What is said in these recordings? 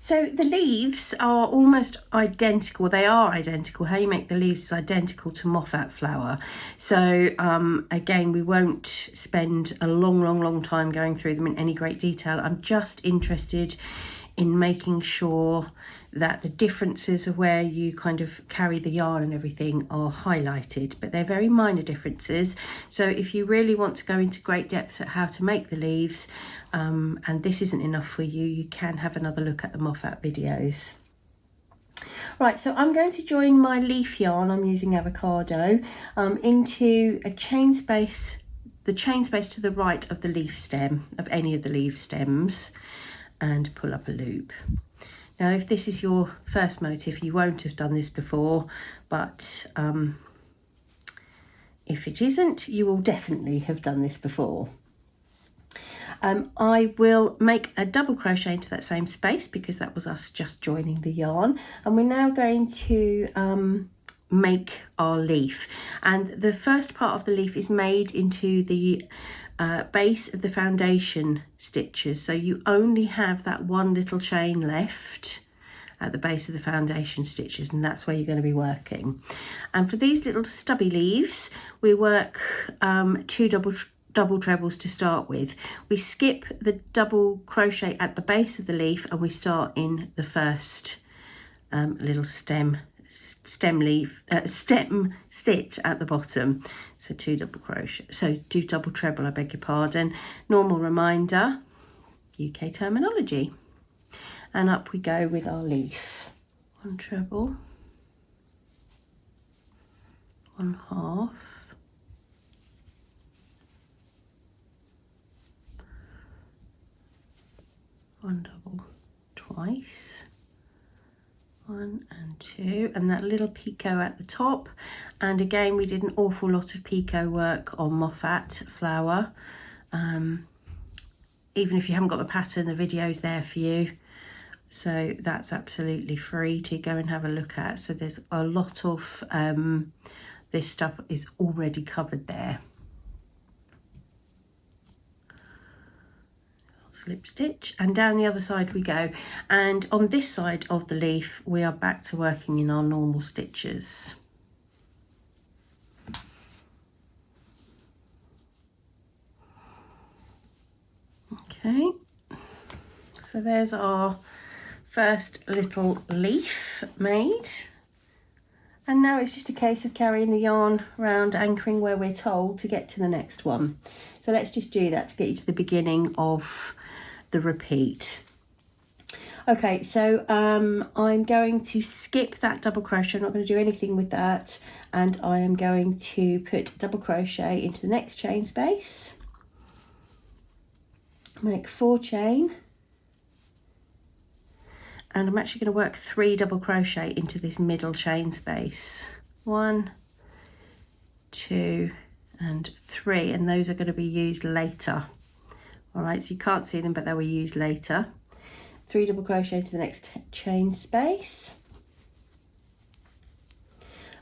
So the leaves are almost identical. They are identical. How you make the leaves is identical to moffat flower. So again, we won't spend a long time going through them in any great detail. I'm just interested in making sure that the differences of where you kind of carry the yarn and everything are highlighted, but they're very minor differences. So if you really want to go into great depth at how to make the leaves, and this isn't enough for you, you can have another look at the Moffat videos. Right, so I'm going to join my leaf yarn, I'm using avocado, into a chain space, the chain space to the right of the leaf stem, of any of the leaf stems, and pull up a loop. Now, if this is your first motif, you won't have done this before, but if it isn't, you will definitely have done this before. I will make a double crochet into that same space because that was us just joining the yarn, and we're now going to make our leaf. And the first part of the leaf is made into the base of the foundation stitches, so you only have that one little chain left at the base of the foundation stitches, and that's where you're going to be working. And for these little stubby leaves, we work 2 double trebles to start with. We skip the double crochet at the base of the leaf and we start in the first little stem stitch at the bottom. So 2 double crochet, so 2 double treble, I beg your pardon. Normal reminder, UK terminology. And up we go with our leaf. 1 treble, 1 half, 1 double twice, 1 and 2, and that little picot at the top. And again, we did an awful lot of picot work on Moffat flower. Even if you haven't got the pattern, the video's there for you, so that's absolutely free to go and have a look at. So there's a lot of this stuff is already covered there. Slip stitch, and down the other side we go, and on this side of the leaf we are back to working in our normal stitches. Okay, so there's our first little leaf made, and now it's just a case of carrying the yarn around, anchoring where we're told to get to the next one. So let's just do that to get you to the beginning of the repeat. Okay, so I'm going to skip that double crochet. I'm not going to do anything with that, and I am going to put double crochet into the next chain space, make 4 chain, and I'm actually going to work 3 double crochet into this middle chain space. 1, 2 and 3, and those are going to be used later. All right, so you can't see them, but they will use later. 3 double crochet to the next chain space.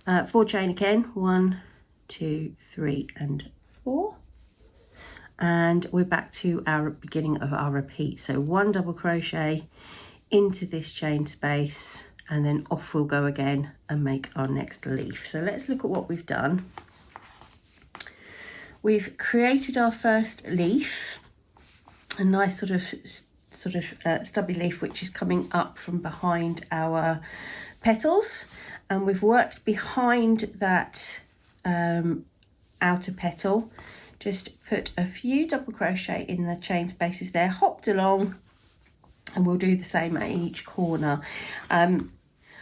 4 chain again, 1, 2, 3 and 4. And we're back to our beginning of our repeat. So 1 double crochet into this chain space, and then off we'll go again and make our next leaf. So let's look at what we've done. We've created our first leaf, a nice sort of stubby leaf which is coming up from behind our petals, and we've worked behind that outer petal. Just put a few double crochet in the chain spaces there, hopped along, and we'll do the same at each corner.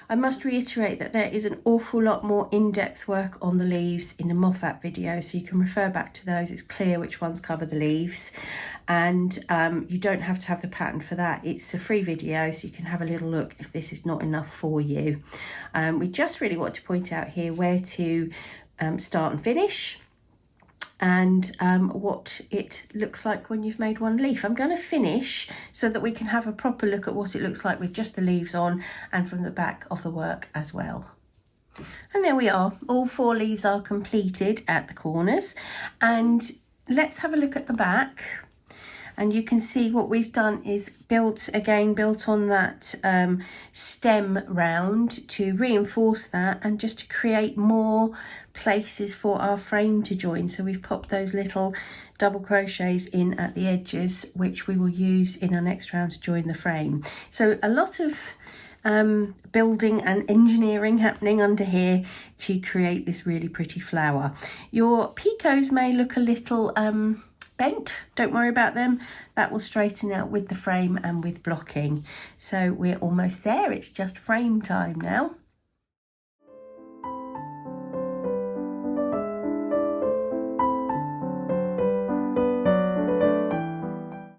I must reiterate that there is an awful lot more in-depth work on the leaves in the Moffat video, so you can refer back to those. It's clear which ones cover the leaves, and you don't have to have the pattern for that. It's a free video, so you can have a little look if this is not enough for you. We just really want to point out here where to start and finish, and what it looks like when you've made one leaf. I'm going to finish so that we can have a proper look at what it looks like with just the leaves on, and from the back of the work as well. And there we are, all 4 leaves are completed at the corners, and let's have a look at the back. And you can see what we've done is built on that stem round to reinforce that and just to create more places for our frame to join. So we've popped those little double crochets in at the edges, which we will use in our next round to join the frame. So a lot of building and engineering happening under here to create this really pretty flower. Your picots may look a little bent, don't worry about them, that will straighten out with the frame and with blocking. So we're almost there, it's just frame time now.